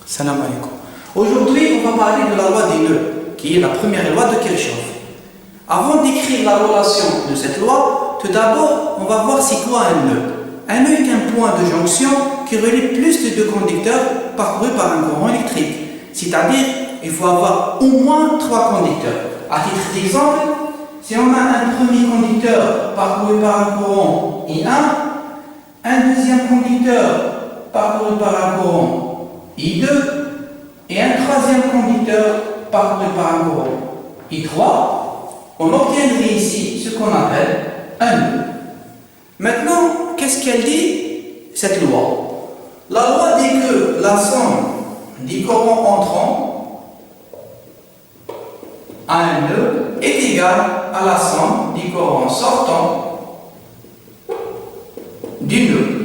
Salam alaikum. Aujourd'hui, on va parler de la loi des nœuds, qui est la première loi de Kirchhoff. Avant d'écrire la relation de cette loi, tout d'abord, on va voir c'est quoi un nœud. Un nœud est un point de jonction qui relie plus de deux conducteurs parcourus par un courant électrique. C'est-à-dire, il faut avoir au moins trois conducteurs. À titre d'exemple, si on a un premier conducteur parcouru par un courant I1, un deuxième conducteur parcouru par un courant I2 et un troisième conducteur parcouru par un courant I3, on obtiendrait ici ce qu'on appelle un nœud. Maintenant, qu'est-ce qu'elle dit, cette loi? La loi dit que la somme des courants entrants à un nœud est égale à la somme des courants sortants du nœud.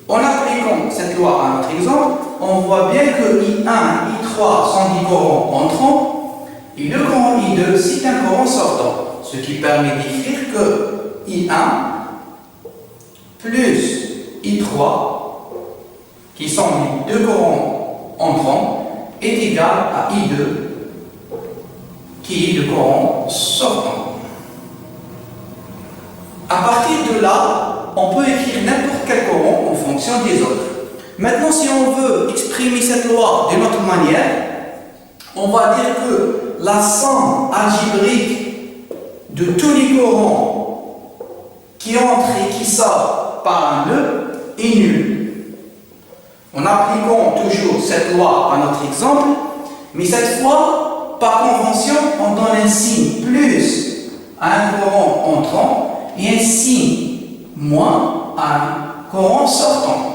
En appliquant cette loi à notre exemple, on voit bien que I1 et I3 sont des courants entrants et le courant I2 c'est un courant sortant, ce qui permet d'écrire que I1 plus I3, qui sont les deux courants entrants, est égal à I2, qui est le courant sortant. À partir de là, on peut écrire n'importe quel courant en fonction des autres. Maintenant, si on veut exprimer cette loi d'une autre manière, on va dire que la somme algébrique de tous les courants qui entrent et qui sortent par un nœud est nulle. En appliquant toujours cette loi à notre exemple, mais cette fois, par convention, on donne un signe plus à un courant entrant et un signe moins à un courant sortant.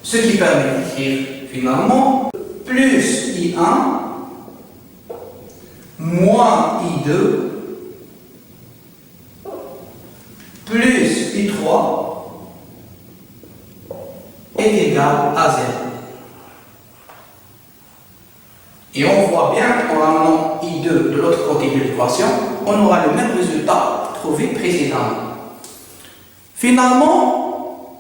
Ce qui permet d'écrire finalement plus I1 moins I2 plus I3 est égal à 0. Et on voit bien qu'en ramenant I2 de l'autre côté de l'équation, on aura le même résultat trouvé précédemment. Finalement,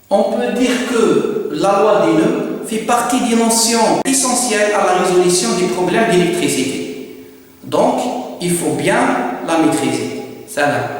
on peut dire que la loi des nœuds fait partie des notions essentielles à la résolution des problèmes d'électricité. Donc, il faut bien la maîtriser. Salam.